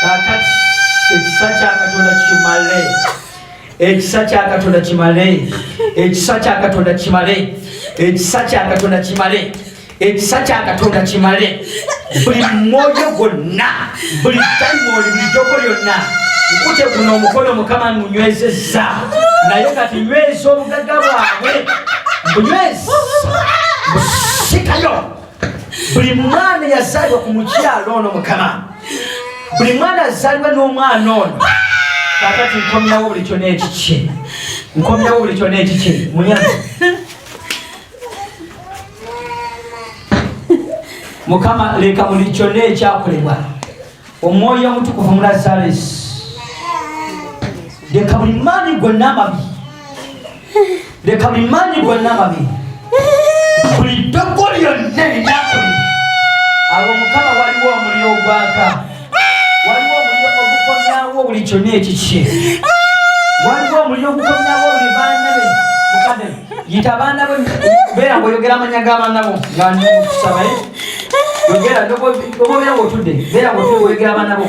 kakati ekisa kya Katonda kimale, ekisa kya Katonda kimale, ekisa kya Katonda kimale, ekisa kya Katonda kimale, ekisa kya Katonda kimale. Buli mwoyo gwonna, buli daimoni, buli joko lyonna nkute guno omukono Mukama ngunywezezza, naye kati nyweza obugagga bwabwe, mbunyweza busikayo. Buli mwana yazaalibwa ku mukyalo ono Mukama, buli mwana azaalibwa n'omwana ono, kakati nkomyawo buli kyonna ekiki, nkomyawo buli kyonna ekiki. Munyazi Mukama leka buli kyonna ekyakolebwa Omwoyo Omutukuvu mu Lazarus, leka buli maanyi gonna amabi, leka buli maanyi gonna amabi, buli ddogo lyonna erinakolebwa. Awo Mukama waliwo omuliro ogwaka, waliwo omuliro ogukomyawo buli kyonna ekiki, waliwo omuliro ogukomyawo buli baana be. Mukadde yita abaana be, beera ng'oyogera amanya g'abaana bo nga nkusaba, yogera obobeera ng'otudde, beera ng'otudde oyogera abaana bo.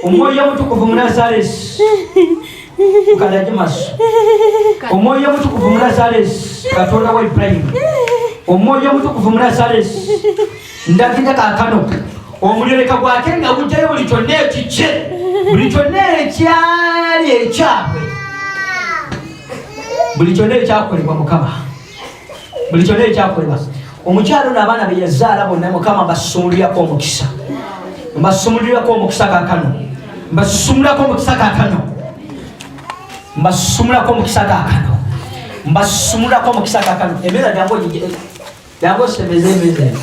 Omwoyo Omutukuvu mu Lazarus, mukadde ajje maaso. Omwoyo Omutukuvu mu Lazarus, Katonda wa Ibrahimu, Omwoyo Omutukuvu mu Lazarus, ndagira kaakano omuliro leka gwake nga gujjayo buli kyonna ekikye, buli kyonna ekyali ekyabwe, buli kyonna ekyakolebwa Mukama, buli kyonna ekyakolebwa. Omukyalo n'abaana be yazaala bonna Mukama mbasumulirako omukisa, mbasumulirako omukisa kaakano, mbasumulirako omukisa kaakano, mbasumulirako omukisa kaakano, mbasumulirako omukisa kaakano. Embeera jangu osebeze embeera.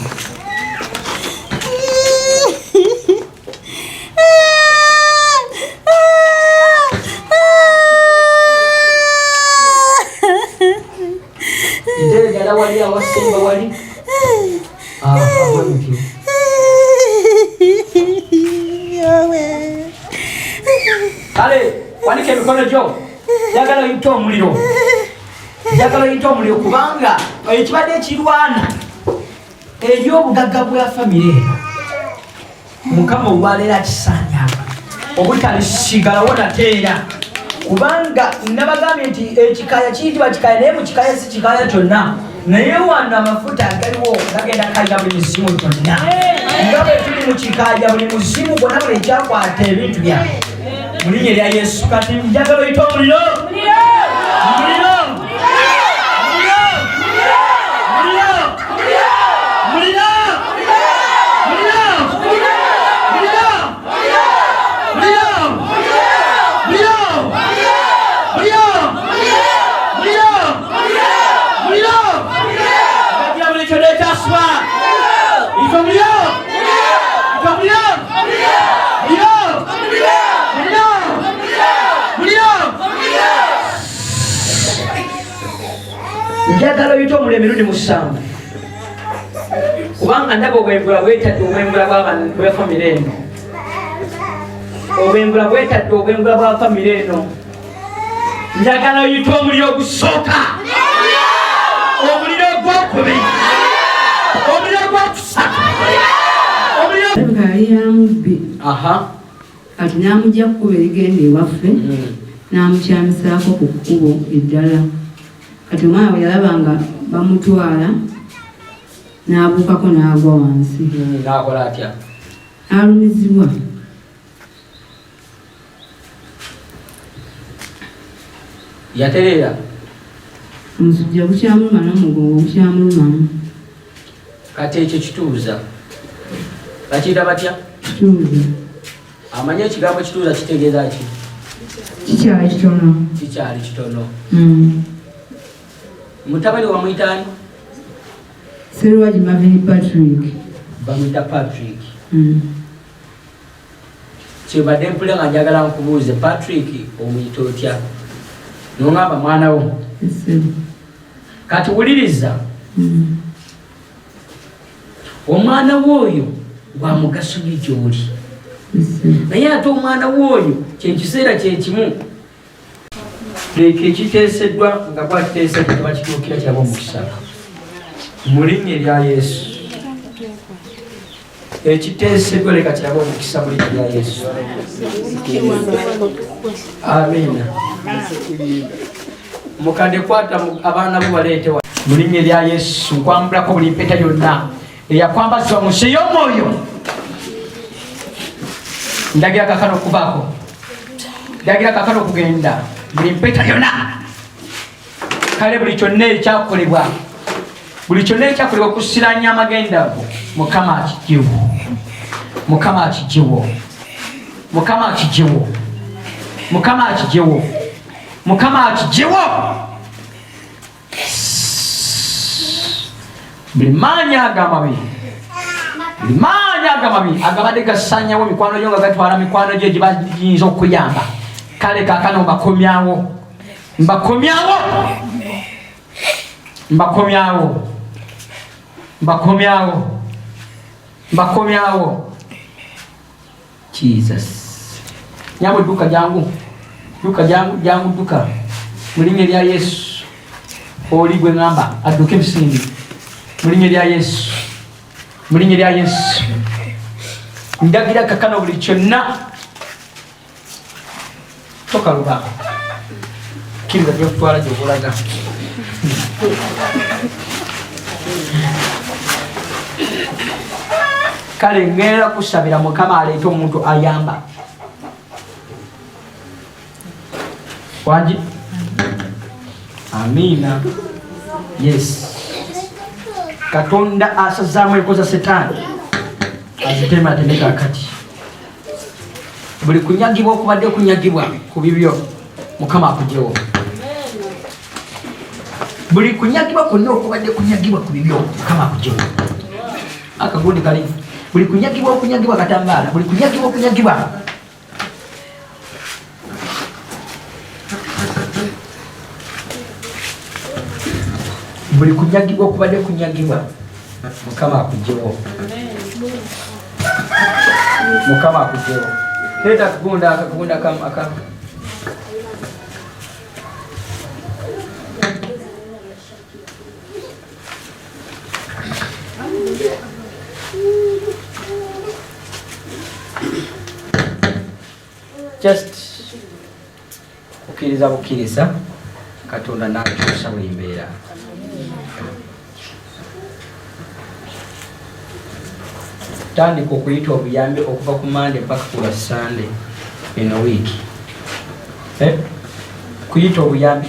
Wali awasemba wali kale wanike emikono gyo, njagala oyite omuliro, njagala oyite omuliro, kubanga ekibadde ekirwana ery'obugagga bwa famire eno Mukama olwaleero akisaanya obutalisigalawo nateera, kubanga nabagambye nti ekikaya kiyitibwa kikaya, naye mu kikaya si kikaya kyonna, naye wano amafuta agaliwo gagenda kayira buli muzimu gyonna. Nga bwe tuli mu kikaya, buli muzimu gwonna buli ekyakwata ebintu byange mu linnya erya Yesu. Kati njagala oyite omuliro, omuliro, njagala oyite omuliro emirundi 7, kubanga ndaba obwengula bwetadde obwengula bwa famire eno, obwengula bwetadde obwengula bwa famire eno. Njagala oyite omuliro ogusooka, omuliro ogwokubiri, omuliro ogwokusatu, omuliro ali yamubbi. Kati n'amugya kkubo erigenda ewaffe, n'amukyamisaako ku kkubo eddala. Kati omwana bwe yalaba nga bamutwala n'abuukako n'agwa wansi. N'akola atya? N'alumizibwa. Yatereera? Omusujja gukyamuluma n'omugongo gukyamulumamu. Kati ekyo kituuza bakiyita batya? Kituuza. Amanye ekigambo kituuza kitegeeza ki? Kikyali kitono. Kikyali kitono. Mutabani wamuyita ani? Sserwagi Marvin Patrick. Bamuyita Patrick. Kyebadde mpulira nga njagala nkubuuze, Patrick omuyita otya? N'ongamba mwana wo? Kati wuliriza, omwana w'oyo gwa mugaso nnyo gy'oli, naye ate omwana w'oyo kyekiseera kyekimu. Leka ekiteeseddwa nga gwakiteeseddwa bakituukira kiraba omukisa mu linnya erya Yesu. ekiteesebwa leka kirabe omukisa mu linnya lya Yesu. Amiina. Mukande kwata abaana bo baleete mu linnya lya Yesu. Nkwambulako buli mpeta yonna eyakwambazibwa mu nsi y'omwoyo. Ndagira kakano okubaako, ndagira kakano okugenda buli mpeta yonna. Kale buli kyonna ekyakolebwa, buli kyonna ekyakolebwa okusiranya amagenda ago, Mukama akiggyewo, Mukama akiggyewo, Mukama akiggyewo, Mukama akiggyewo, Mukama akiggyewo. Buli maanyi ag'amabi, buli maanyi ag'amabi agabadde gasanyawo mikwano gyo nga gatwala mikwano gye gye bayinza okuyamba, kale kaakano mbakomyawo, mbakomyawo, mbakomyawo, mbakomyawo, mbakomyawo. Jesus. Nyamwe dduka jangu, dduka jangu, jangu dduka mu linnya lya Yesu. Oli gwe ngamba adduke ebisimbi mu linnya lya Yesu, mu linnya lya Yesu. Ndagira kakano buli kyonna tokaluba kirira gyokutwala gyobulaga. Kale ngenda kusabira Mukama aleete omuntu ayamba wangi. Amiina. Yes. Katonda asazaamu enkoza Setaani azitemateme kakati. Buli kunyagibwa okubadde kunyagibwa ku bibyo Mukama akuggyewo. Buli kunyagibwa kwonna okubadde kunyagibwa ku bibyo Mukama akuggyewo. Akagundi kali buli kunyagibwa okunyagibwa katambaala, buli kunyagibwa okunyagibwa. Buli kunyagibwa okubadde kunyagibwa Mukama akuggyewo, Mukama akuggyewo. Leeta akagunda aka just okiriza bukkiriza Katonda n'akyusa buli mbeera. Tandika okuyita obuyambi okuva ku Mande mpaka ku Sande eno wiiki. Kuyita obuyambi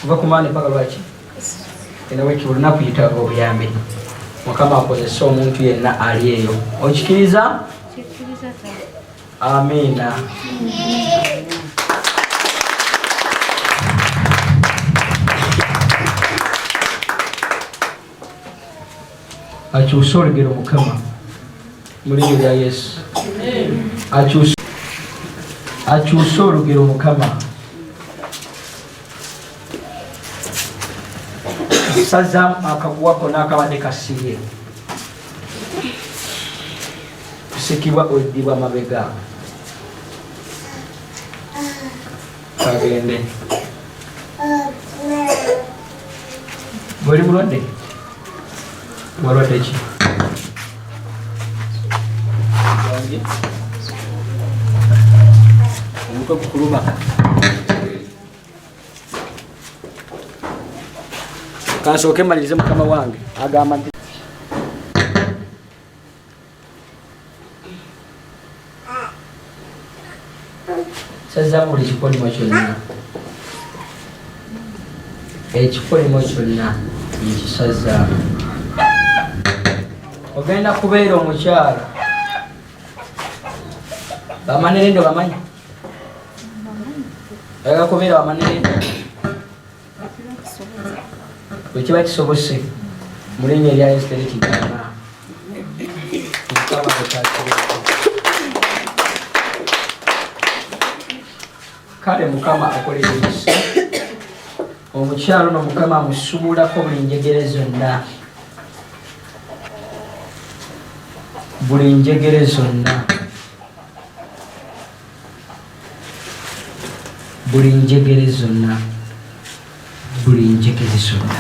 kuva ku Mande mpaka lwaki eno wiiki, olina kuyita obuyambi. Mukama akozesa omuntu yenna ali eyo. Okikiriza? Amiina. Akyusa olugero Mukama mu linnya lya Yesu. Akyusa olugero Mukama. Sazaamu akaguwa konna akabadde kasibye. Kusikibwa oddibwa mabega. Kagende. Bwoli mulwadde? Mulwadde ki? Omutwe gukuluma. Kansooke mmalirize Mukama wange agamba nti sazaamu buli kikolimo kyonna, ekikolimo kyonna nkisazaamu. Ogenda kubeera omukyala bamanerendo bamanyi? Oyagala kubeera bamanerendo? Bwe kiba kisobose mu linnya erya Yesu terikigana. Kale Mukama akolera emisa. Omukyalo ono Mukama amusuubulako buli njegere zonna, buli njegere zonna, buli njegere zonna, buli njegere zonna.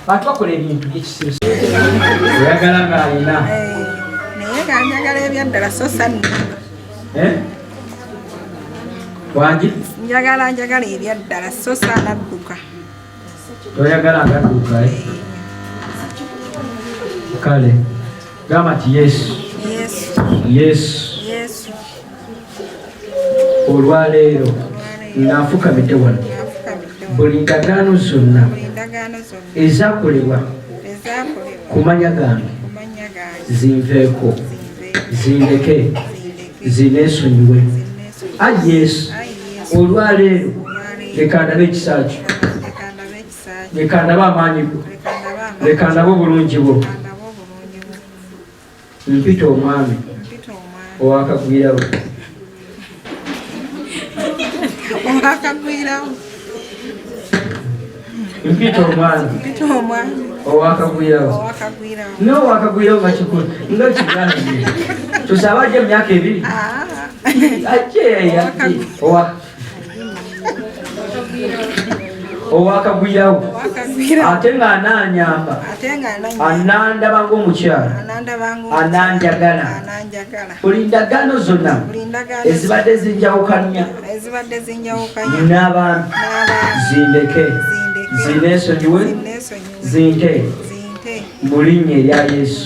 Atwakola ebintu by'ekisiru. Oyagala ng'alina. Naye ng'anjagala ebyaddala so sannuka. Wangi? Njagala ebyaddala so sanadduka. Oyagala ngadduka kale gamba nti Yesu olwaleero naafukamidde wano buli ndagaano zonna ezakolebwa ku manya gange zinveeko zindeke zineesonyiwe. Ayi Yesu olwaleero leka ndabe ekisa kyo, leka ndabe amaanyi go, leka ndabe obulungi bwo. Mpita omwami owakagwirawo. Mpita omwami owakagwirawo. N'owakagwirawo nga kikulu nga kigaana tusaba ajja emyaka 2 owakagwirawo ate ng'ananyamba anandaba ng'omukyala ananjagala. Buli ndagaano zonna ezibadde zinjawukanya n'abantu zindeke zineesonyiwe zinte mu linnya erya Yesu.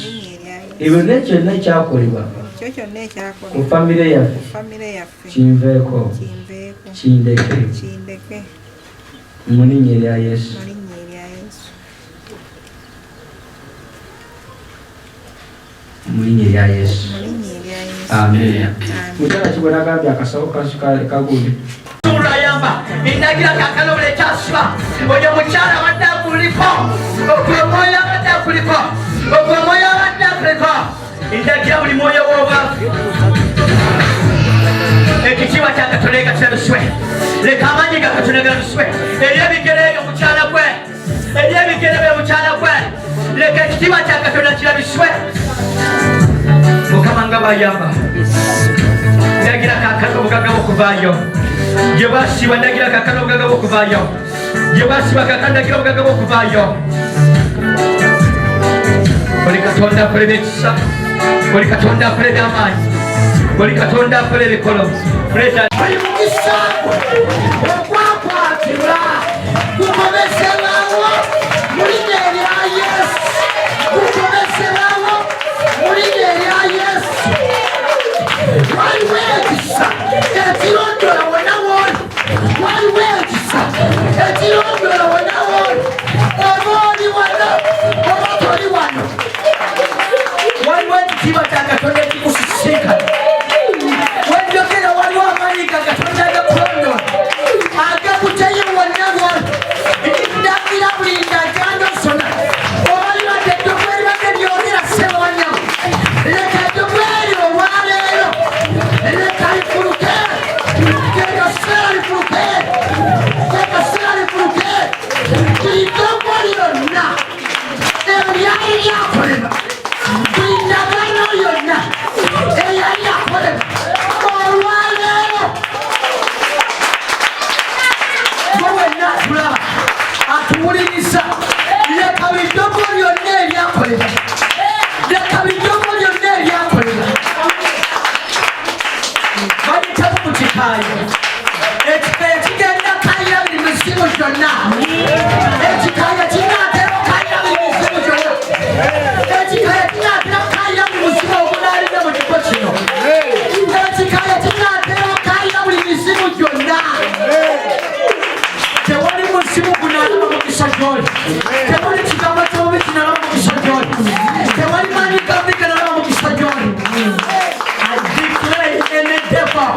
Ebyo kyonna ekyakolebwa ku famire yaffe kinveeko kindeke mu linnya erya Yesu. Mu linnya erya Yesu. Amen. Mukyala kibwe nagambye akasawo kagundi ayamba indagira kakalobole kyasiba oyo mukyala abadde akuliko ogwe mwoyo abadde akuliko indagira buli mwoyo w'obwavu ekitiibwa kya Katonda kirabiswe. Leka amaanyi ga Katonda galabiswe eri ebigere ebyo mukyala gwe, eri ebigere byo mukyala gwe. Leka ekitiibwa kya Katonda kirabiswe. Mukama nga bayamba ndagira kakano obugagga bw'okuvaayo gye basiba, ndagira kakano obugagga bw'okuvaayo gye basiba, kakano ndagira obugagga bw'okuvaayo. Buli Katonda akola ebyekisa, buli Katonda akola eby'amaanyi, buli Katonda akola ebikolo. Buli mukisa okwakwatibwa gukomesebwawo mu linnya erya Yesu, gukomesebwawo mu linnya erya Yesu. Waliwo ekisa ekirondoola wonna w'oli, waliwo ekisa ekirondoola wonna w'oli, oba oli wano oba toli wano. Waliwo ekitiibwa kya Katonda ekikusisinkana. Wenjogera waliwo amaanyi ga Katonda agakulondoola agakuteyo wonna w'oli. Ndagira buli ndagaano zonna oba libadde eddobwe libadde lyogera ssebawanyama, leka eddobwe eryo olwaleero leka lifuluke, keka seera lifuluke, keka seera lifuluke. Buli ddobwe lyonna eryali lyakolebwa, buli ndagaano yonna eyali yakolebwa olwaleero gwe wenna atulaba atuwuliriza, leka biddobwe lyonna eryakolebwa, leka biddobwe lyonna eryakolebwa. Bayitamu mu kikaayo, ekikaayo kigenda kayira buli misimu gyonna, ekikaayo kinaatera okayira buli misimu gyonna, ekikaayo kinaatera okayira buli musimu ogunaalina mu kifo kino, ekikaayo kinaatera okayira buli misimu gyonna. Tewali musimu gunaalaba mukisa gy'oli, tewali kigambo ky'obubi kinaalaba mukisa gy'oli, tewali maanyi gabi ganaalaba mukisa gy'oli. I declare any devil,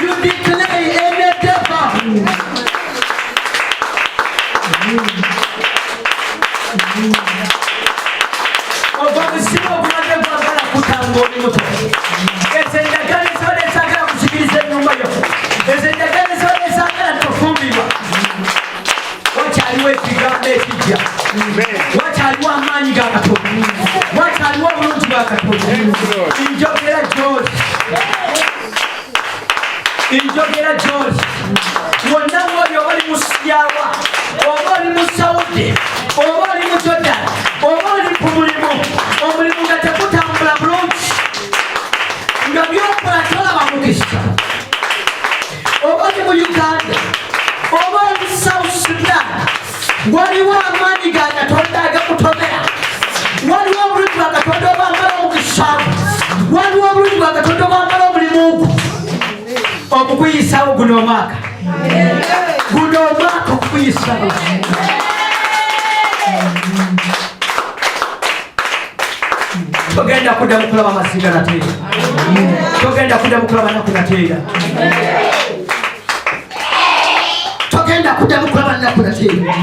you declare any devil. Oba musimu obulwadde bwagala kutanga oli muto, ezo endagaano ezibadde zaagala kusikiriza ennyumba yo, ezo endagaano ezibadde zaagala tofumbirwa. Wakyaliwo ekigambo ekijja, wakyaliwo amaanyi ga Katonda, wakyaliwo obulungi bwa Katonda. Njogera gy'oli, njogera gy'oli wonna w'oli, oba oli mu Siyaawa, oba oli mu Sawudi, oba waliwo amaanyi ga Katonda agakutomera, waliwo obulungi bwa Katonda obwambala omukisaavu, waliwo obulungi bwa Katonda obwambala omulimu gwo okukuyisaawo guno omwaka okukuyisaawo. Togenda kuddamu kulaba masiga nateera, togenda kuddamu kulaba naku nateera, togenda kuddamu kulaba naku nateera.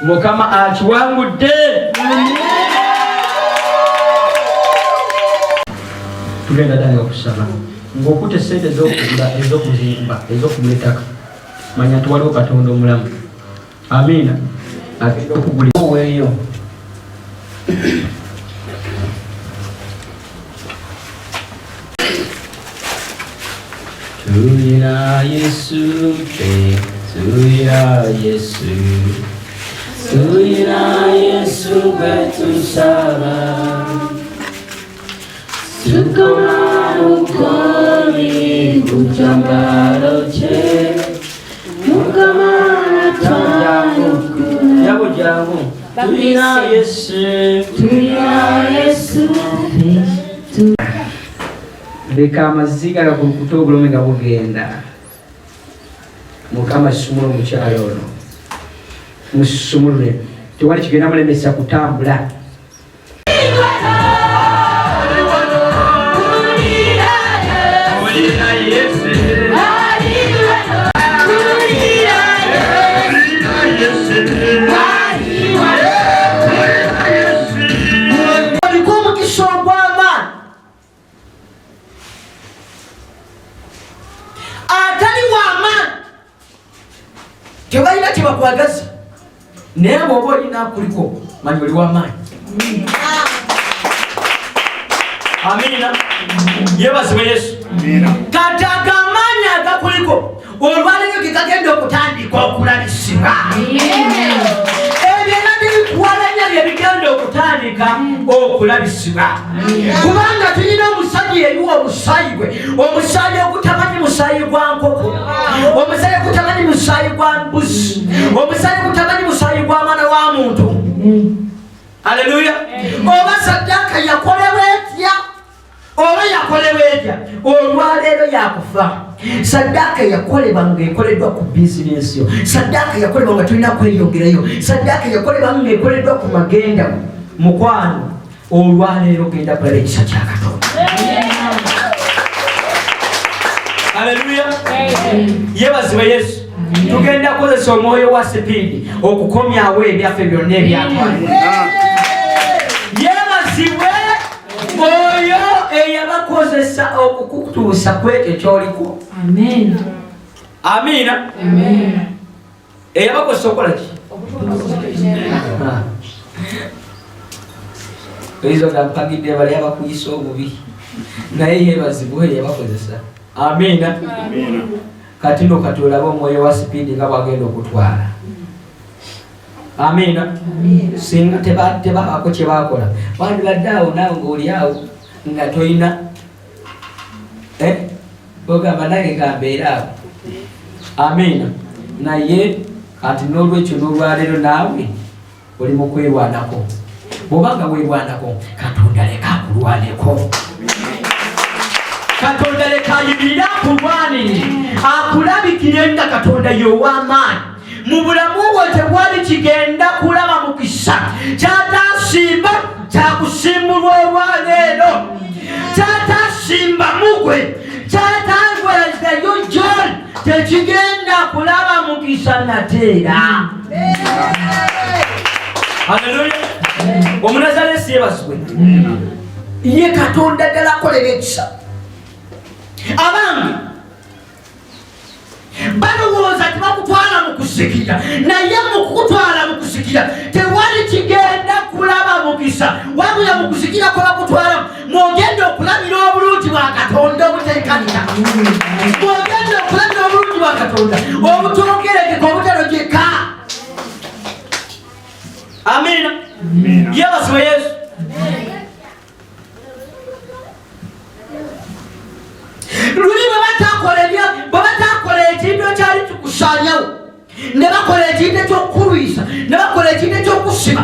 Mukama akiwangudde. Tugenda ddala okusaba ng'okutte ssente ez'okugula ez'okuzimba ez'okugula ettaka, manya nti waliwo Katonda omulamu. Amiina. Agenda okugula weeyo. Tulina Yesu, tulina Yesu, tulina Yesu betusaba, tukoma mukoli kuchambalo che, mukama natangu yabo jangu. Tulina Yesu, tulina Yesu. Leka amaziga gakulukuta obulumi nga bugenda. Mukama sumula omukyalo ono, musumulule, tewali kigenda mulemesa kutambula. Tebalina kyebakwagaza naye bw'oba olina kuliko manyi oli w'amaanyi. Amiina. Yeebazibwe Yesu. Kati ag'amaanyi agakuliko olwaleero ge kagenda okutandika okulabisibwa. Ebyo nabyo bikuwalanya bye bigenda okutandika okulabisibwa. Kubanga tulina omusajja eriwa omusaayi gwe, omusaayi ogutamanyi musaayi gwa nkoko, omusaayi ogutamanyi musaayi gwa mbuzi, omusaayi ogutamanyi musaayi gwa mwana wa muntu. Haleluya. Oba saddaaka yakolebwa etya oba yakolebwa olwaleero yakufa. Saddaaka yakolebwa ng'ekoleddwa ku bizinensi yo, saddaaka yakolebwa nga tulina kweyongerayo, saddaaka yakolebwa ng'ekoleddwa ku magenda. Mukwano, olwaleero genda kulaba ekisa kya Katonda. Haleluya, yebazibwe Yesu. Tugenda kukozesa omwoyo wa sipiidi okukomyawo ebyaffe byonna ebyatwalibwa. Yebazibwe oyo eyabakozesa okukutuusa kwekyo kyoliko. Amen. Amiina. Eyabakozesa okukola ki? Ezo gampagidde bali abakuyisa obubi, naye yebazibwe eyabakozesa. Amiina. Kati no katulabe omwoyo wa sipiidi nga bwagenda okutwala. Amiina. Singa tebaako kye bakola, wandibadde awo naawe ng'oli awo nga toyina ogamba nange kambeera awo. Amiina. Naye kati n'olwekyo n'olwaleero naawe oli mu kwerwanako. Bw'obanga weerwanako, Katonda leka akulwaneko. Katonda leka ayimirire akulwanire, akulabikire nga Katonda y'ow'amaanyi. Mu bulamu bwo tewali kigenda kulaba mukisa. Kyatasimba kyakusimbulwa olwaleero, kyatasimba mugwe, kyatangwerayo John tekigenda kulaba mukisa nateera. Haleluya. Omunazalesi yebazibwe. Ye Katonda ddala akolera ekisa. Abange balowooza tebakutwala mu kusikira, naye mu kukutwala mu kusikira tewali kigenda kulaba mukisa. Wabula mu kusikira kwe bakutwala mwogenda okulabira obulungi bwa Katonda obuteekanira, mwogenda okulabira obulungi bwa Katonda obutongerekeka obutalogeka. Amiina. Yebazibwe Yesu. Luli bwe batakola ekintu ekyali kikusaanyawo, ne bakola ekintu ekyokukulwisa, ne bakola ekintu ekyokusima,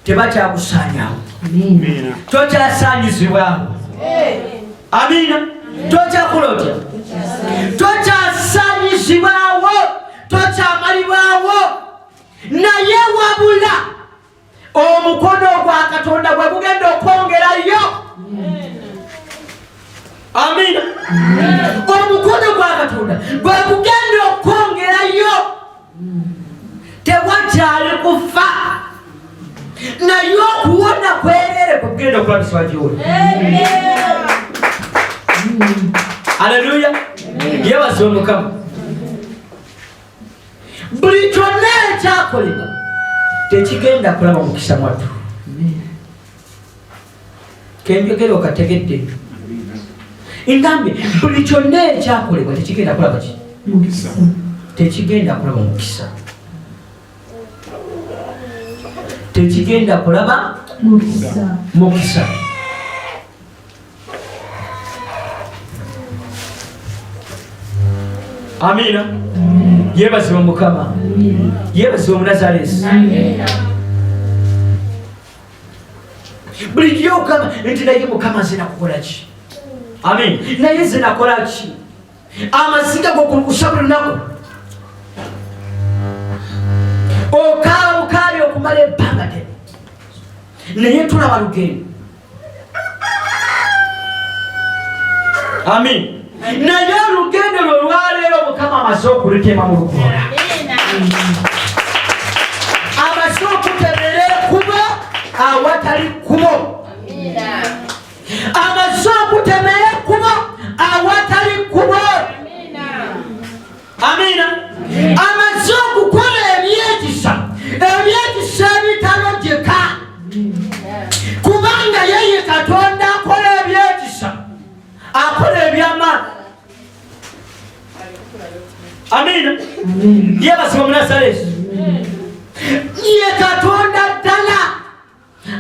tebakyakusaanyawo. Tokyasaanyizibwawo. Amiina. Tokyakola otya? Tokyasaanyizibwawo, tokyamalibwawo. Naye wabula omukono gwa Katonda gwe gugenda okwongerayo. Amiina. Omukono gwa Katonda gwe gugenda okwongerayo. Tewakyali kufa, naye okuwona kwerere kugenda okulabisibwa gy'oli. Haleluya. Yebazibwe Mukama. Buli kyonna ekyakolebwa tekigenda kulaba mukisa mwattu. Kenjogera okategedde. Ingambye buli kyonna ekyakolebwa tekigenda kulaba ki? Mukisa. Tekigenda kulaba mukisa. Tekigenda kulaba mukisa. Amiina. Yebazibwe Mukama. Yebazibwe Omunazalesi. Bulijjo okugamba nti naye Mukama nze nakukola ki? Amen. Naye nze nakola ki? Amaziga g'okulukusa buli lunaku, okaali okumala ebbanga ddene, naye tulaba lugendo. Amen. Naye olugendo lwe lwaleero Mukama amaze okulutema mu lukola, amaze okutemera ekkubo awatali kkubo, amaze okutemera ekkubo awatali kkubo. Amiina. Amaze okukola ebyekisa ebitalojeka, kubanga yeye Katonda akola ebyekisa, akola ebyamaani. Amiina. Yebazibwe Omunazalesi. Ye Katonda ddala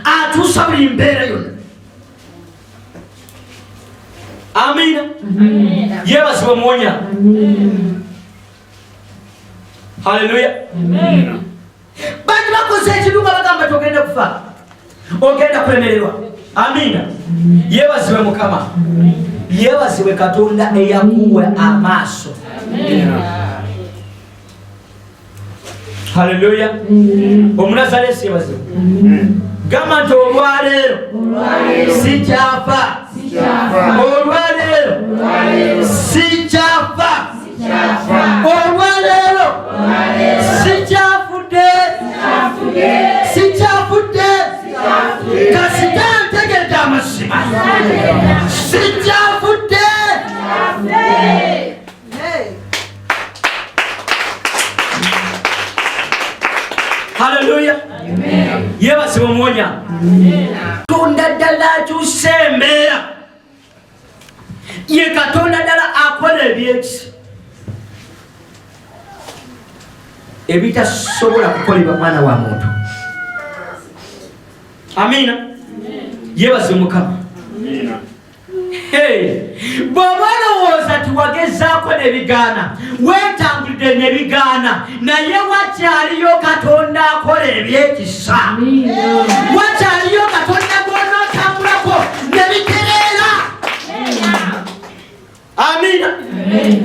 atuusa buli mbeera yonna. Amiina. Yebazibwe Omuwonya. Haleluya. Bantu bakoze ekiruga bagamba togenda kufa, ogenda kulemererwa. Amina. Yebazibwe Mukama. Yebazibwe Katonda eyakuwa amaaso. Hallelujah. Omunazalesi yebazibwe. Gamba nti olwaleero sikyafa. Olwaleero sikyafa. Olwaleero sikyafudde. Sikyafudde. Kasita ntegedde amazima. Sikyafudde. Hallelujah. Yebazibwe Muwonya. Katonda ddala akyusa embeera. Ye Katonda ddala akola ebyekisa ebitasobola kukolebwa mwana wa muntu. Amina. Yebazibwe Mukama. Bw'oba olowooza nti wagezaako ne bigaana, weetambulidde ne bigaana, naye wakyaliyo Katonda akola ebyekisa. Wakyaliyo Katonda gw'onootambulako ne bitereera. Amina.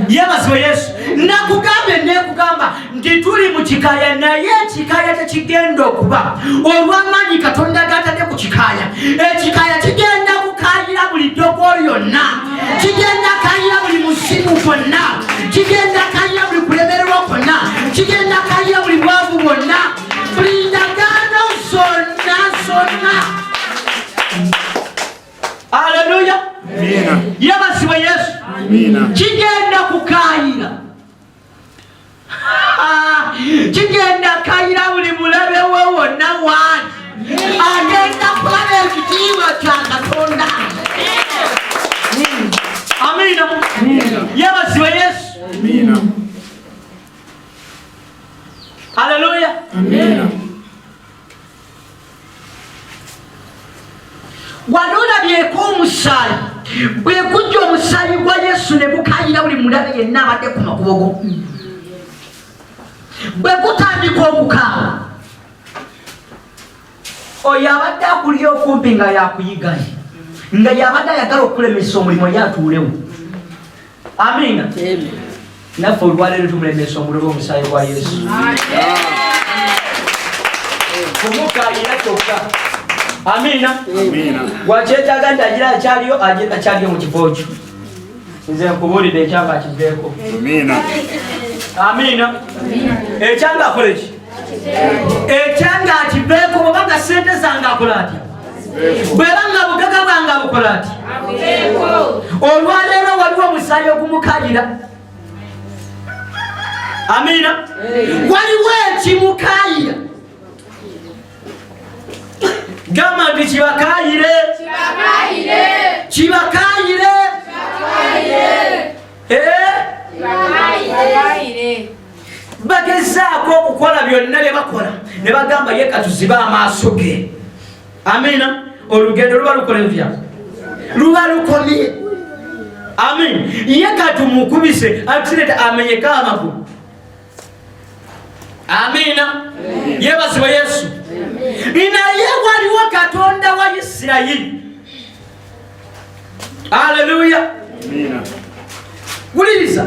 Yebazibwe Yesu. Nakugambe neekugamba nti tuli mu kikaaya, naye ekikaaya tekigenda okuba olw'amaanyi Katonda gatadde ku kikaaya. Ekikaaya kigenda kukaayira buli ddoboola yonna, kigenda kaayira buli musimu gwonna, kigenda kaayira buli kulemererwa kwonna, kigenda kaayira buli bwavu bwonna, buli ndagaano zonna. Haleluya. Yebazibwe Yesu. Kigenda kukaayira. Kigenda kaayira buli mulabe we wonna waani. Agenda kulaba ekitiibwa kya Katonda. Amina. Yebazibwe Yesu. Haleluya. Wanoolabyeko omusaayi. Bwe gujja omusaayi gwa Yesu ne gukaayira buli mulabe yenna abadde ku makubo go. Bwe gutandika okukaaba, oyo abadde akuli okumpi nga yakuyigaye, nga yabadde ayagala okulemesa omulimu yatuulewo. Amina. Naffe olwaleero tumulemesa omuliro gw'omusaayi gwa Yesu. Kumukaayira kyokka. Amina. Wakyetaaga nti agira akyaliyo mu kifo kyo. Nze nkubuulidde ekyanga akiveeko. Amina. Ekyanga akole ki? Ekyanga akiveeko. Bwebanga sente zange akola atya? Bwebanga bugaga bwange abukola atya? Olwaleero waliwo omusaayi ogumukaayira. Amina. Waliwo ekimukaayira. Gamba nti kibakaayire. Kibakaayire. Bagezaako okukola byonna bye bakola ne bagamba ye katuzibe amaaso ge. Amina. Olugendo luba lukola lutya? Luba lukomye. Amina. Ye katumukubise accident amenyeka amagulu. Amina. Yebazibwe Yesu. Naye waliwo Katonda wa Isirayiri. Haleluya. Wuliriza.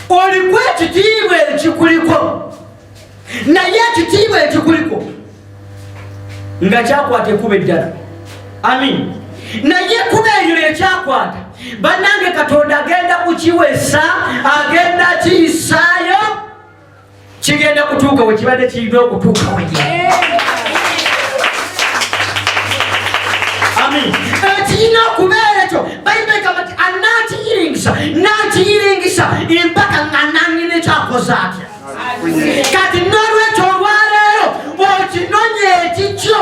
Oliko ekitiibwa ekikuliko, naye ekitiibwa ekikuliko nga kyakwata ekuba eddala. Amina. Naye ekuba eryo ekyakwata, bannange Katonda agenda kukiwesa, agenda kiyisaayo, kigenda kutuuka we kibadde kirina okutuuka we. Amin. Ekirina okubeera ekyo bayibeka bati anakiyiringisa empaka nga nanyini kyakoze atya. Kati n'olwekyo olwaleero okinonye ekikyo,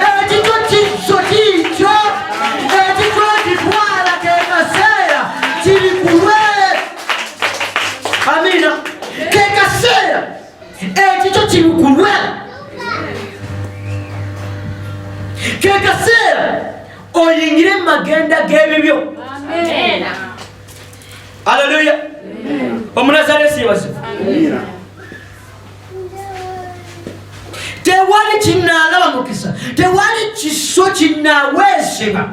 ekikyo kikyo kikyo, ekikyo kitwala ke kaseera kiri kulwe. Amina. Ke kaseera ekikyo kiri kulwe. Ke kaseera oyingire mu magenda g'ebibyo. Amen. Haleluya. Omunazalesi yebazibwe. tewali kinaalaba mukisa, tewali kiso kinaaweeseba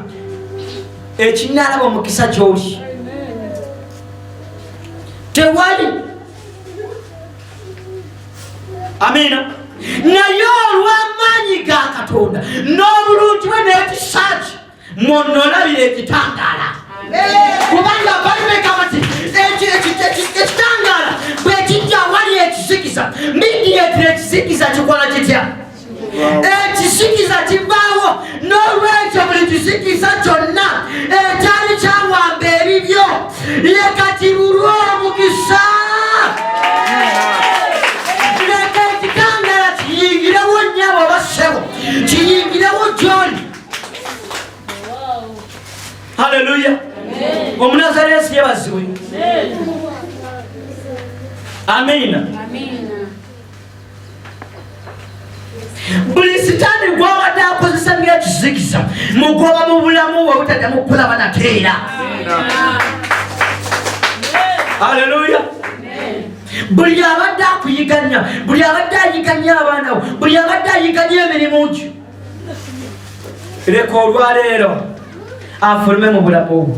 ekinaalaba mukisa gy'oli, tewali. Amina. Naye olw'amaanyi ga Katonda n'obulungi bwe n'ekisaki mw'onolabira ekitangaala. Kubanga balimeka bati ekitangaala bwe kijja wali ekisikiza, midiyeetira ekisikiza kikola kitya? Ekisikiza kivaawo. N'olwekyo buli kisikiza kyonna ekyali kyawamba ebibyo ye kati bulwa omukisa. Leka ekitangaala kiyingirewo nnyabo bassebo, kiyingirewo gy'oli. Haleluya. Omunazareesi yebaziwe. Amina. Buli sitaani gw'abadde akozesa ng'ekisikiza mugoba mu bulamu bwe butaddamu kulaba nateera. Haleluya. Buli abadde akuyiganya, buli abadde ayiganya abaana bo, buli abadde ayiganya emirimu gyo, leka olwaleero afulume mu bulamu bwo,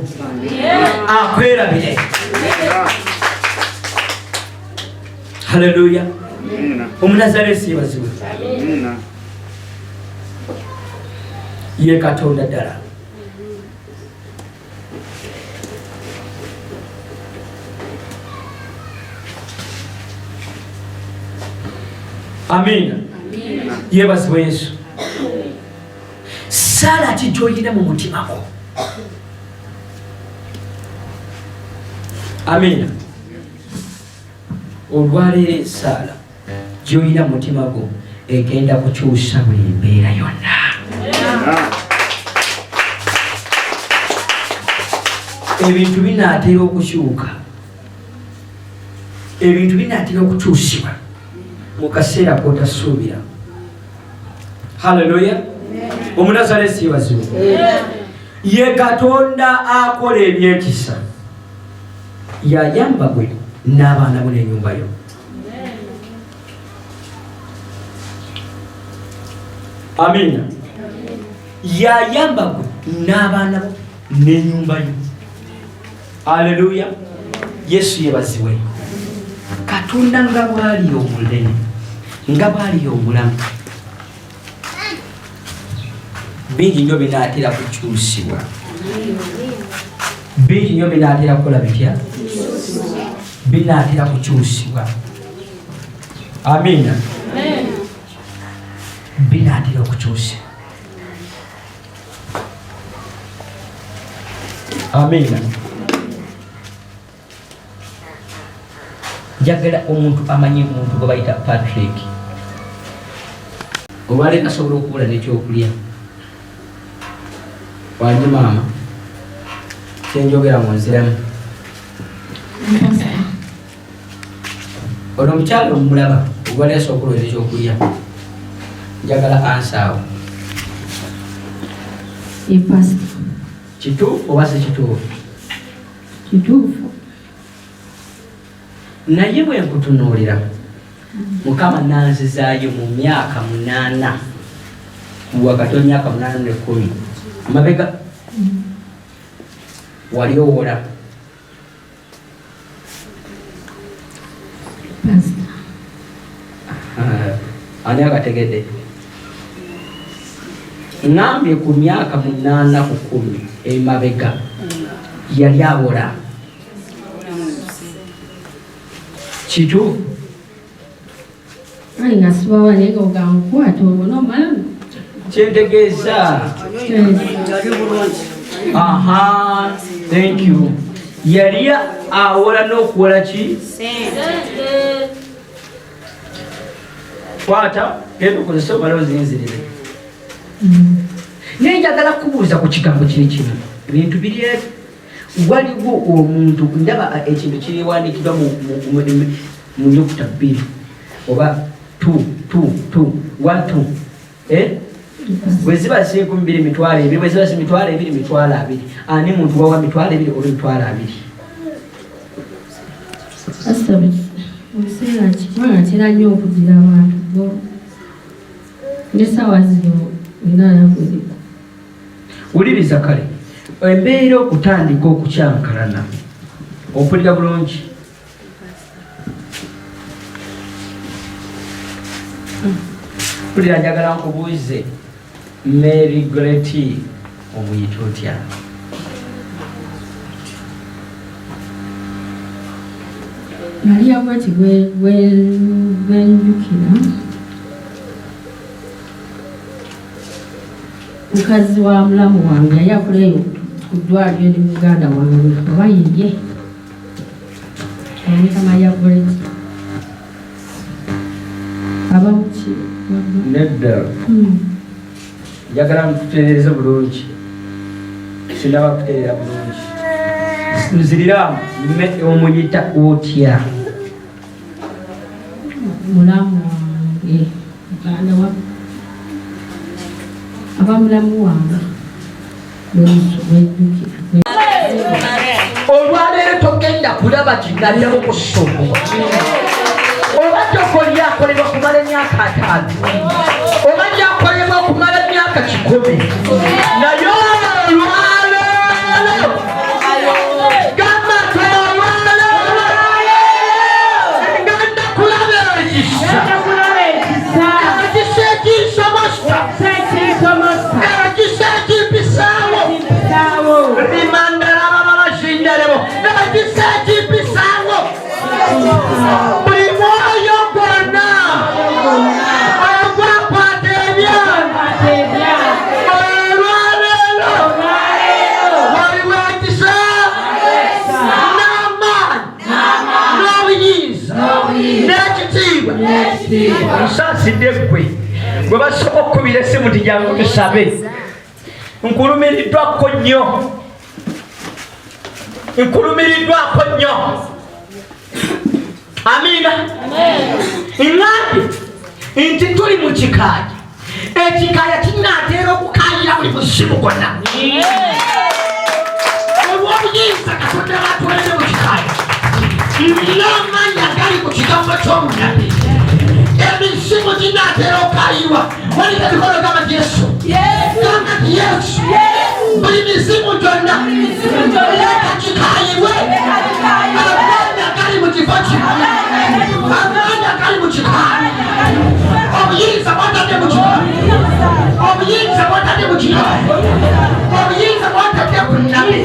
akwerabire. Haleluya. Omunazareesi yebaziwe. Ye Katonda ddala. Amina. Yebaziwe Yesu. Saala ki gy'olina mu mutima gwo? Amina. Olwaleero Saala gy'olina mu mutima gwo egenda kukyusa buli mbeera yonna. Ebintu binaatera okukyuka, ebintu binaatera okukyusibwa mu kaseera k'otasuubira. Haleluya. Omunazareesi yebaziwe. Ye Katonda akola ebyekisa, yayamba gwe n'abaana bo n'ennyumba yo. Amina. Yayamba gwe n'abaana bo n'ennyumba yo. Haleluya. Yesu yebaziwe. Katonda nga bw'ali omunene, nga bw'ali omulamu, bingi nnyo binaatera kukyusibwa, bingi nnyo binaatera kukola bitya? Binaatera kukyusibwa. Amina. Binaatera okukyusibwa. Amina. Njagala omuntu amanyi omuntu gwe bayita Patrick. Olwaleero asobola okubula n'ekyokulya. Wangi maama, kyenjogera mu nziramu. Ono omukyala omulaba olwaleero asobola okulowera ekyokulya. Njagala ansaawo. Pastor. Kituufu oba si kituufu? Kituufu. Naye bwe nkutunuulira, Mukama nanzizaayo mu myaka 8, wakati w'emyaka 8 ne 10. Mabega wali owola. Pastor. Ani akategedde? Ngambye ku myaka 8 ku 10 emabega yali awola. Kituufu? Ayi ngasibawa naye ng'ogankwata obona omala. Kyentegeeza. Aha, thank you. Yali awola n'okuwola ki? Kwata, genda okozese omala ozinzirire. Naye njagala kubuuza ku kigambo kino. Ebintu biri waliwo omuntu ndaba ekintu kiriwandiikibwa mu nnyukuta 2 oba 2 1 2 bwe ziba si 2 mitwalo 2 bwe ziba si mitwalo 2 mitwalo 2 ani muntu wawa mitwalo 2 oba mitwalo 2? Pastor, mu biseera ki kubanga ntera nnyo okugira abantu bo n'essaawa zino inaayagwere. Wuliriza kale embeera okutandika okukyankalana opulira bulungi. Pulira njagala nkubuuze Mary Greti omuyita otya? Maria Greti gwenjukira mukazi wa mulamu wange yali akoleyo ku ddwaliro eri muganda wange oba yiye ayita Maria Greti abamuki nedda njagala nkutereeze bulungi sinaba kutereera bulungi nziriramu omuyita otya? mulamu wange muganda wa abamulamu wange olwaleero togenda kulaba kinalirako ku ssomero oba tokolyakolebwa kumala emyaka 5 oba lyakolebwa okumala emyaka 10 naye olwaleero gamba ngenda kulaba ekisa ekisa ekinsomosa ekisa ekimpisaawo bimandala baba bazinderebo ekisa ekimpisaawo buli mwoyo gwonna ogwakwata ebya olwaleero waliwo ekisa n'amaanyi n'obuyinza n'ekitiibwa nsaasidde ggwe gwe basobola okukubira essimu ti jangu tusabe. Nkulumiriddwako nnyo, nkulumiriddwako nnyo. Amiina. Ngambye nti tuli mu kikaaya, ekikaaya kinaateera okukaayira buli musimu gwonna olw'obuyinza Katonda batuweereze mu kikaaya n'amaanyi agali ku kigambo ky'omunabi. Emisimu ginaateera okukaayirwa. Walina emikono gamba nti Yesu, gamba nti Yesu, buli misimu gyonna leka kikaayirwe. Amaanyi agali mu kifo kino, amaanyi agali mu kikaaya, obuyinza bw'otadde mu kikaaya, obuyinza bw'otadde mu kikaaya, obuyinza bw'otadde ku nnabi,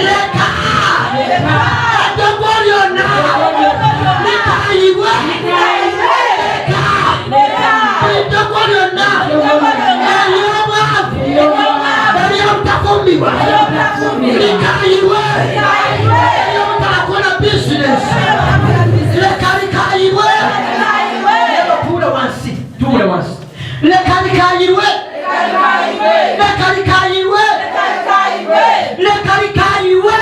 leka eddobbo lyonna likaayirwe. Eddobbo lyonna ery'obwavu ery'obutafumbirwa likaayirwe. Ery'obutalakola bizinesi leka likaayirwe. Tuule wansi, tuule wansi. Leka likaayirwe, leka likaayirwe, leka likaayirwe.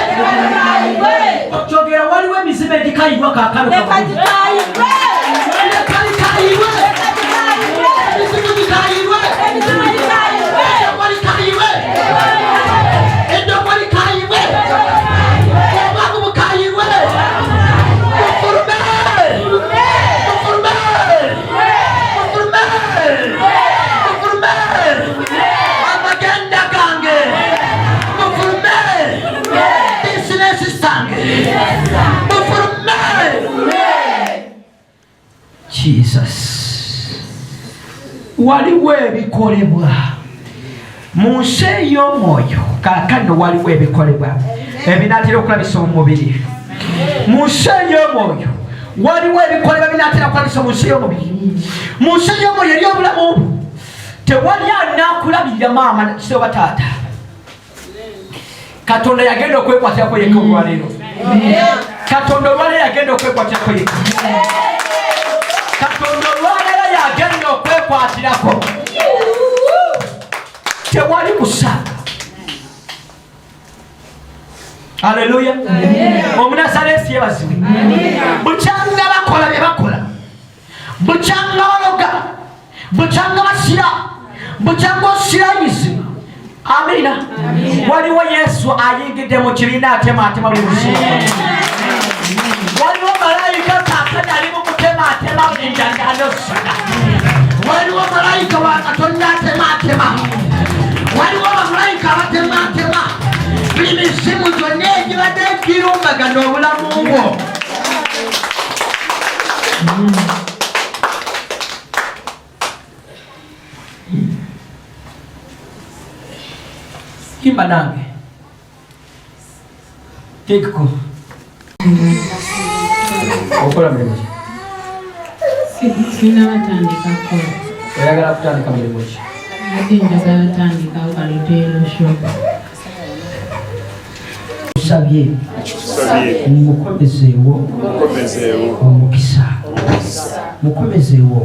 Okyogera waliwo emizimu egikaayirwa kaakano. Leka likaayirwe, leka likaayirwe. Emizimu gikaayirwe, emizimu gikaayirwe. Eddobbo likaayirwe, eddobbo likaayirwe. Obwavu bukaayirwe. Mufulume, mufulume, mufulume, mufulume. Amagenda gange mufulume, bizinesi zange mufulume. Jesus. Waliwo ebikolebwa mu nsi ey'omwoyo kaakano, waliwo ebikolebwa ebinaatera okulabisa omubiri. Mu nsi ey'omwoyo waliwo ebikolebwa binaatera okulabisa mu nsi y'omubiri. Mu nsi y'omwoyo eri obulamu obwo tewali anaakulabirira maama kise oba taata. Katonda yagenda okwekwatirako yekka olwaleero. Katonda olwaleero yagenda okwekwatirako yekka. Katonda olwaleero yagenda okwekwatirako. Tewali kusanga. Haleluya. Omunasaaleesi yeebazibwe. Bukyanga bakola bye bakola, bukyanga baloga, bukyanga basira, bukyanga osiranyizibwa. Amiina. Waliwo Yesu ayingidde mu kibiina atemaatema buli lusiiko. Waliwo malayika kaakano ali mu kutematema buli njagano zonna. Waliwo malayika gano obulamu bwo. Kimba nange. Kiko. Okola mlimo ki? Sina batandika kukola. Oyagala kutandika mlimo ki? Ate njagala tandika kaliteero shop. Tusabye mukomezeewo omukisa. Mukomezeewo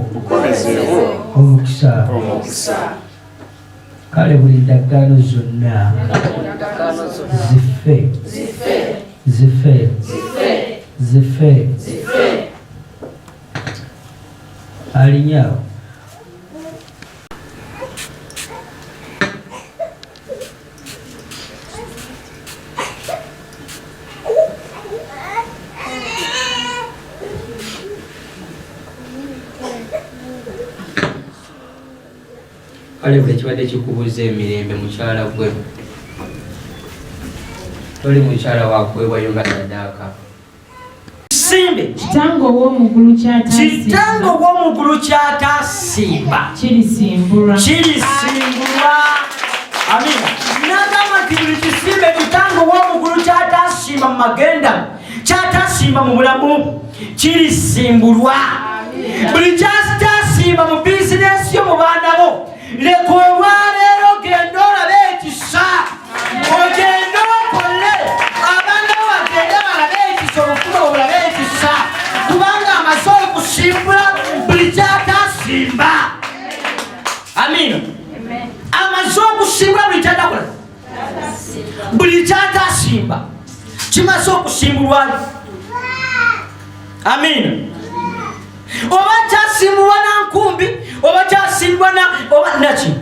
omukisa. Kale buli ndagaano zonna zife alinyawo. Kale buli kibadde kikubuuza emirembe mukyala gwe. Toli mukyala wakwebwayo nga taddaaka. Simbe Kitango ow'omugulu kyatasimba kirisimbulwa. Amina. Nagamba nti buli kisimbe kitango ow'omugulu kyatasimba mu magenda, kyatasimba mu bulamu, kirisimbulwa. Buli kyatasimba mu bizinesi yo mu baana bo, leka olwaleero genda olabe ekisa. Ogenda okole abaana bo bagende balabe ekisa, obufuba obulabe ekisa, kubanga amaze okusimbula buli kyatasimba. Amina. Amaze okusimbula buli kyatakola, buli kyatasimba kimaze okusimbulwa. Amina. Oba kyasimbulwa na nkumbi, oba kyasimbulwa oba naki,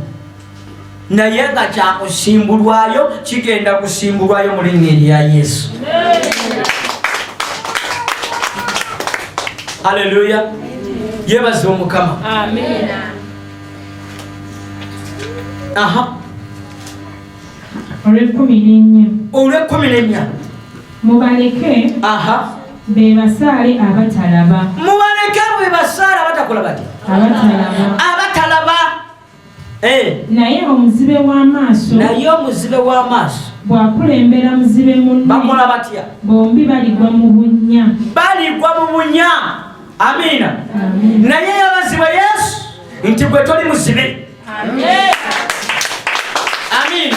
naye nga kyakusimbulwayo kigenda kusimbulwayo mu linnya erya Yesu. Haleluya. Yebaze Omukama. Amina. Olw'ekumi mubaleke be basaale abatalaba. Mubaleke be basaale abatakola bati? Abatalaba. Naye omuzibe w'amaaso bw'akulembera muzibe munne, bakola batya? Bombi baligwa mu bunnya. Amina. Naye yabazibwa Yesu nti gwe toli muzibe. Amina.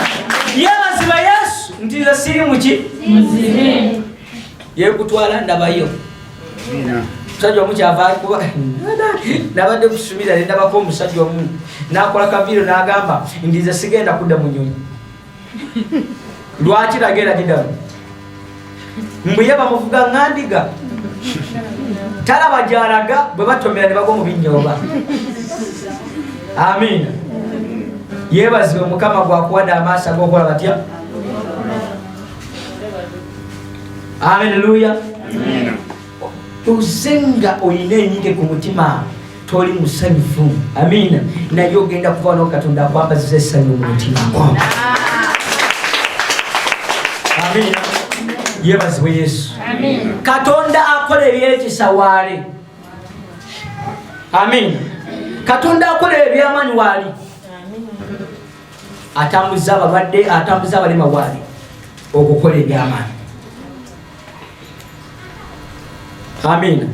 Yabazibwa Yesu nti nze siri muki? Muzibe. Yekutwala ndabayo. Musajja omu kyava kuba nabadde kusubira ndabako omusajja omu nakola kaviiro n'agamba nti nze sigenda kudda mu nnyonyi. Lwaki lagenda kidamu? Mbuye bamuvuga ŋŋandiga. Talaba gy'alaga bwe batomera ne bagwa mu binyooba. Amina. Yeebazibwe Mukama gwakuwadde amaaso ag'okola batya? Haleluya. Tusenga oyina enyige ku mutima, toli musanyufu. Amina. Naye ogenda kuva n'Katonda akwambaziza essanyu mu mutima gwo. Amina. Yeebazibwe Yesu. Katonda akola ebyekisa waali. Amina. Katonda akola ebyamaanyi waali. Atambuza abalwadde, atambuza abalema waali okukola ebyamaanyi. Amina.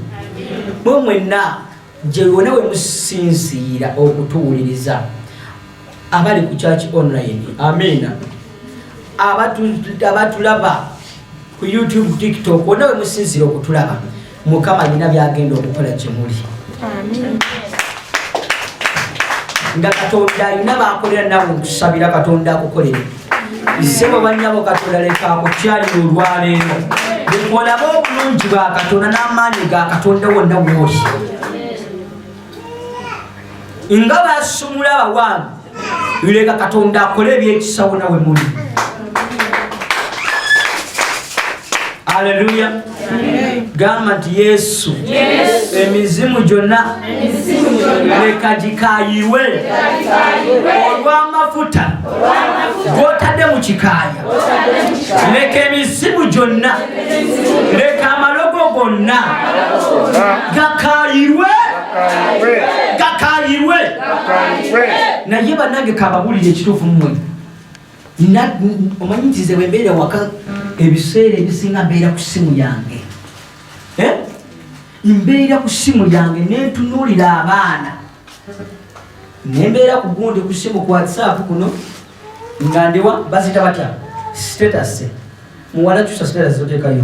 Mwe mwenna gye wonna we musinziira okutuwuliriza abali ku Church Online. Amina. Abatulaba ku YouTube, TikTok, wonna we musinziira okutulaba, Mukama alina byagenda okukola gye muli. Nga Katonda alina bakolera nawe nkusabira Katonda akukolere. Ssebo bannyabo Katonda leka akukyali olwaleero. Olaba obulungi bwa Katonda n'amaanyi ga Katonda wonna w'oli. Nga basumula abawangu, leka Katonda akole ebyekisa wonna we muli. Haleluya. gamba nti Yesu emizimu gyonna leka gikayirwe olw'amafuta g'otadde mu kikaaya. Leka emizimu gyonna, leka amalogo gonna gakayirwe. Naye bannange kababulire ekituufu mmwe. Omanyi nti nze bwe mbeera waka ebiseera ebisinga mbeera ku ssimu yange. Mbeera ku ssimu yange nentunuulira abaana. Nembeera ku gundi ku ssimu ku WhatsApp kuno nga ndewa bazita batya status. Muwala kyusa status zoteekayo.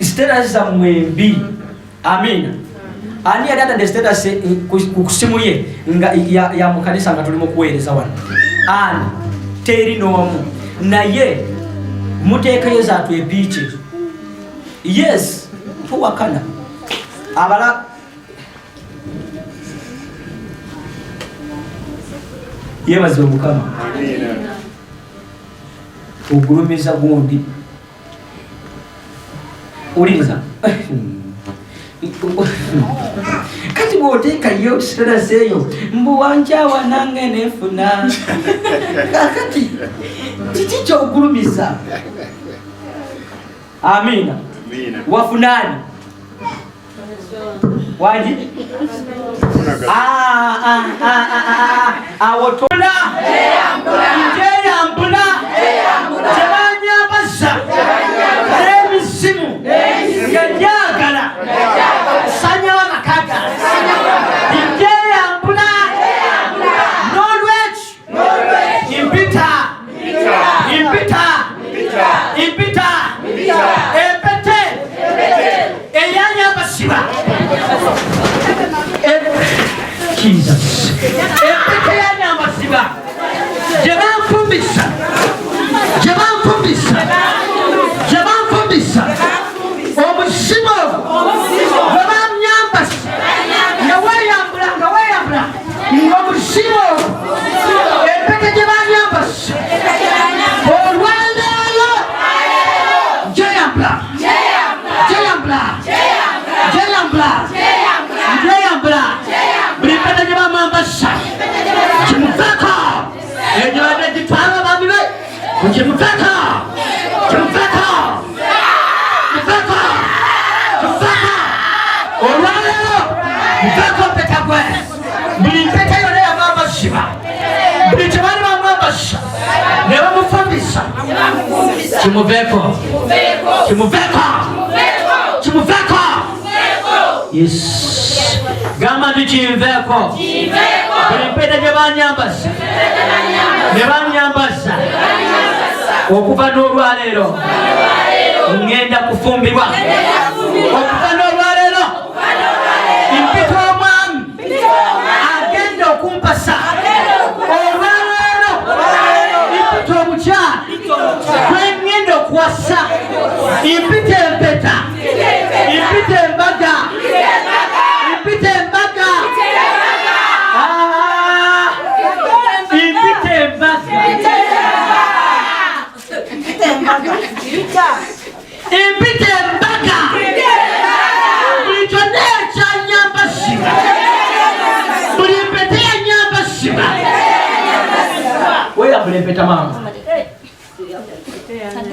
Status za mwembi. Amina. Ani yadata de status ku simu ye nga ya mukanisa nga tulimo kuweereza wano. Ani teri n'omu. Naye muteekayo zaatu ebiiki. Yes, tuwakana. Abala yebaze Mukama. Ogulumiza gundi. Uliriza. Kati bw'oteekayo status eyo mbu wanjawa nange nefuna. Kati kiki ky'ogulumiza? Amina. Wafunani? Waji? Awotula? Jeyambula? Jebanyabasa? Emisimu? Yajagala? Sanyawa makagala? Jeyambula? Norwich? Impita? Epete? Eyanyabasiba? Jesus. Epete yanyabasiba? Jebanfumbisa? Omusimo webanyambasa nga weyambula omusimo epete gyebanyambasa olwaleero jeyambula buli mpete gyebamwambasa kimuveeko egyo badde gitwala abaami be kimuveeko olwaleero muveeko mpeta gwe buli mpeta yona yamwambasiba buli kyebali bamwambasa ne bamufumbisa kimuveeko. Yes. Gamba nti kinveeko. Buli mpeta gye banyambasa ne banyambasa okuva n'olwaleero ngenda kufumbirwa. Okuva n'olwaleero mpita omwami agenda okumpasa. Olwaleero mpita omukyala gwe ngenda okuwasa. Mpita empeta, mpita embaga. Impite embaga buli kyonna ekyanyambasiba, buli mpeta yanyambasiba. Weyambula empeta maama,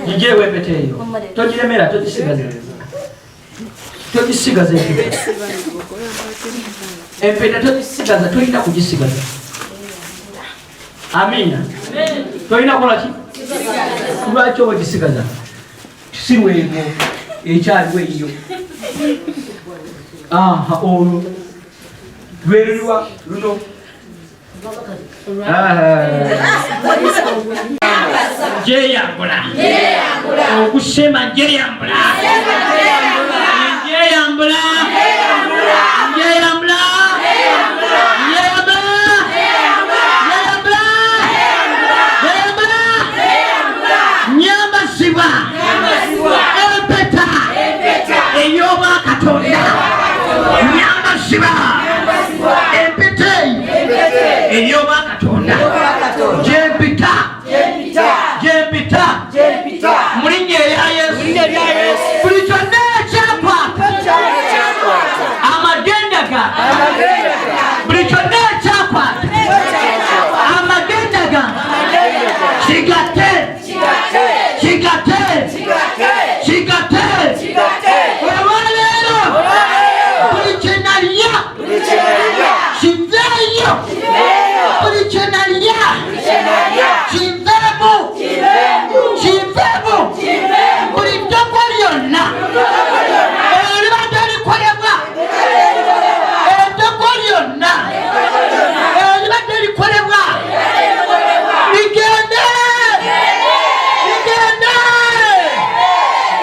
gijeewo empeta eyo, togiremera, togisigaza empeta togisigaza, tolina kugisigaza. Amina. Tolina kukola ki? Lwaki oba gisigaza? Sirwego ekyaliwo eyo. Olwo lweruliwa luno. Jeyambula. Okusema jeyambula. Nyambasiba. Empeta. Eyoba Katonda. Nyambasiba. Empete. Eyoba Katonda. Jempita. ga buli kyonna ekyakwata amagenda ga kigatte olwaleero buli kye nalya kiveeyo buli kye nalya kiveemu buli ddagwa lyonna eribadde likolebwa eddagwa lyonna eribadde likolebwa ligende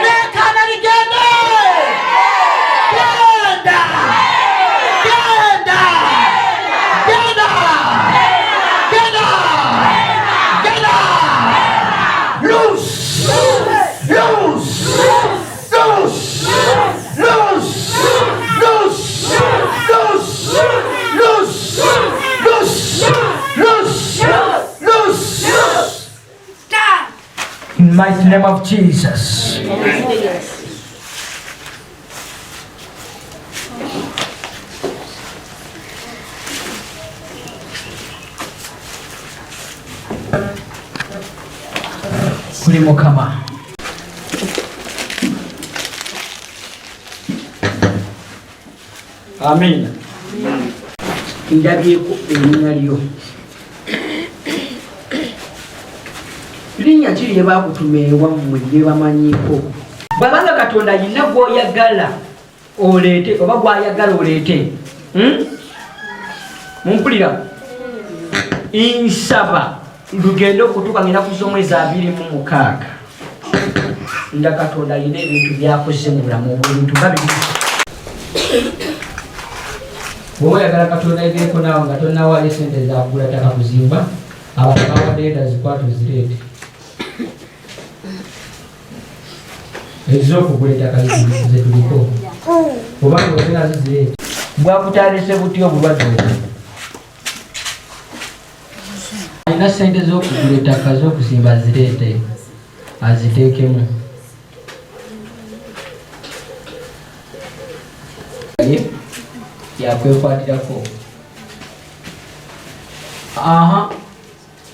lekana ligende in the mighty name of Jesus. Kuli Mukama. Amen. Ndabyeko erinnya lyo. Linnya ki lye baakutuma ewammwe lye bamanyiiko? Bw'abanga Katonda yina gw'oyagala oleete oba gw'ayagala oleete. Mumpulira? Nsaba lugendo okutuuka ng'ennaku z'omwezi 26. Nda Katonda yina ebintu by'akoze mu bulamu obwo ebintu nga bibiri. Bw'oba oyagala Katonda ayigeeko naawe nga tonnawayo ssente za kugula ttaka kuzimba, abantu bawaddeeda zikwata ozireete. Ez'okugula ettaka ze tuliko obanga ozina zizireete. Bwakutandise butya obulwadde obwo? Alina ssente z'okugula ettaka z'okuzimba azireete aziteekemu. Yakwekwatirako.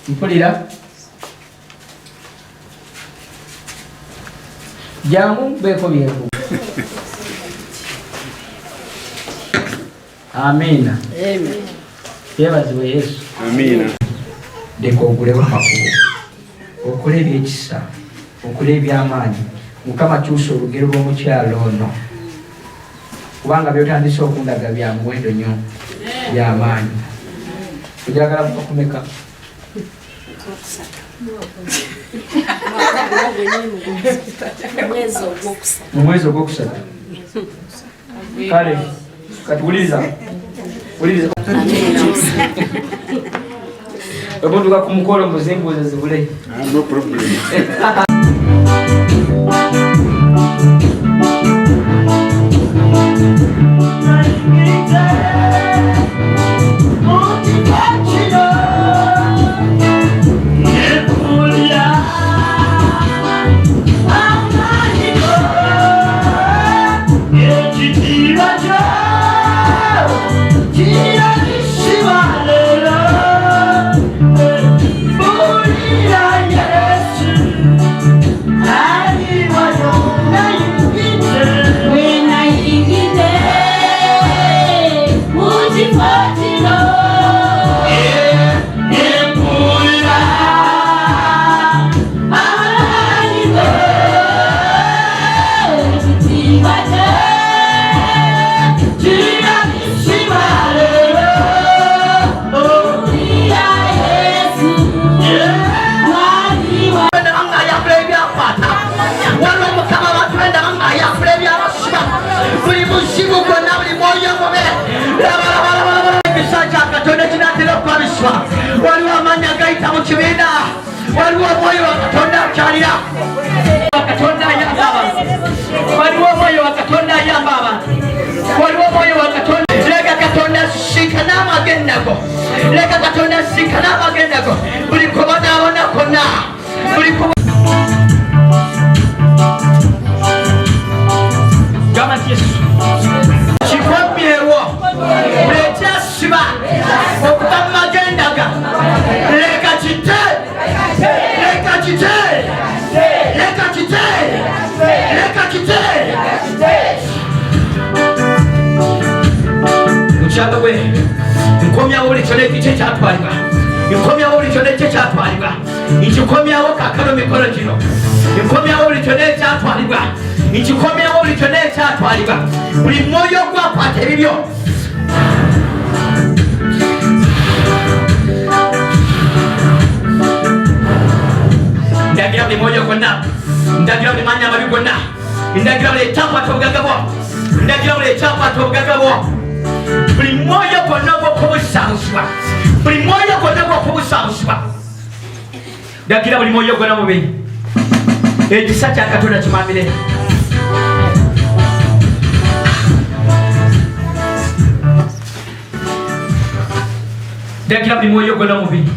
Mpulira? Jangu mbeeko byenku. Amina. Amen. Yeebazibwe Yesu. Amina. Leka ogulewo amakubo, okole ebyekisa, okole ebyamaanyi. Mukama kyusa olugero lw'omukyalo ono, kubanga byotandise okundaga bya muwendo nnyo byamaanyi. Ojagala kuva kumeka? Mu mwezi ogwokusatu. Kale katuwuliriza omuntu gakumukolo muzimbuze zibule. No problem. Waliwo amaanyi agayita mu kibiina, waliwo omwoyo wa Katonda akyalira. Katonda ayamba abantu, waliwo omwoyo wa Katonda ayamba abantu, waliwo omwoyo wa Katonda. Leka Katonda sinkana amagenda go, leka Katonda sinkana amagenda go, buli kubonaabona konna, buli gama Yesu kikwamyewo mukyalo we nkomyawo buli kyona ekice kyatwalibwa nkomyawo buli kyona ekice kyatwalibwa nkikomyawo kakano mikolo gino nkomyawo buli kyona ekyatwalibwa nkikomyawo buli kyona ekyatwalibwa buli mwoyo gwakwata ebibyo ndagira buli mwoyo gwonna ndagira buli manya amabi gonna ndagira buli ekyakwata obugagga bwo ndagira buli ekyakwata obugagga bwo buli mwoyo gwonna gw'okubusamusibwa buli mwoyo gwonna gw'okubusamusibwa ndagira buli mwoyo gwonna mubi ekisa kya Katonda kimamire ndagira buli mwoyo gwonna mubi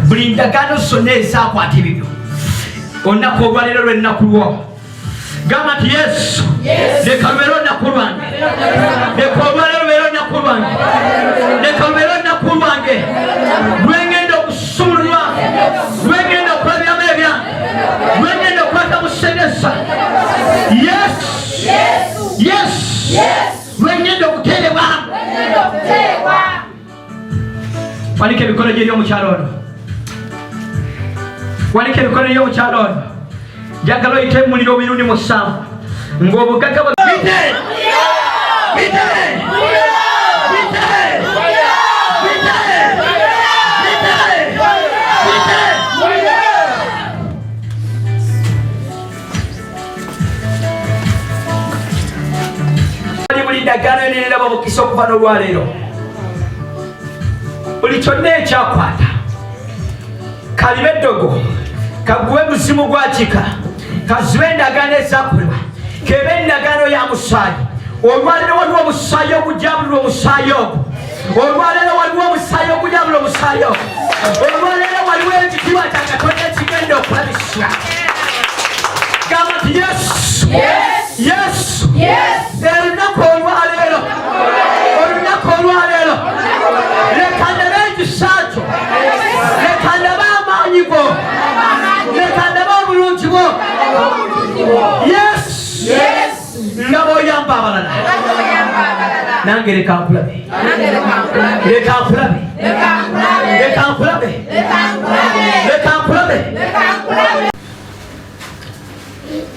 buli ndagaano zonna ezakwata ebibyo olunaku olwaleero lw'ennaku lwo gamba nti Yesu leka lubeere olunaku lwange leka olwaleero lubeere olunaku lwange leka lubeere olunaku lwange lwengenda okusumululwa lwengenda okulabyamu ebyange lwengenda okwata mu sedesa Yesu lwengenda okuteerebwamu wanika emikono gye ery'omukyalo ono wanika emikono ery'omukyalo ono njagala oyite muliro mirundi 7 ng'obugagga buli ndagaano enenera bamukisa okuva n'olwaleero buli kyonna ekyakwata kalibe eddogo kaguwe muzimu gwakika kazibe endagaano ezakolebwa kebe endagaano ya musaayi olwaleero waliwo omusaayi ogujabulira omusaayi ogwo olwaleero waliwo omusaayi ogujabulira omusaayi ogwo olwaleero waliwo ekitiibwa kya Katonda ekigenda okulabisibwa gamba nti Yesu olunaku olwaleero leka ndabe ekisakyo leka ndabe amaanyi go leka ndabe obulungi bwo nga bw'oyamba abalala nange leka nkulabe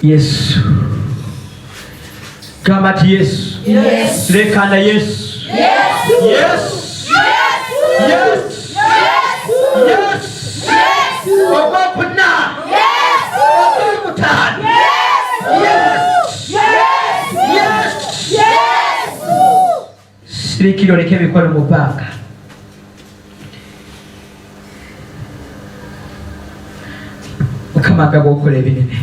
Yesu gamba nti Yesu leka na Yesu ogwokuna ogwomutaano sirikira oleka emikono mu bbanga Mukama agaba okukola ebinene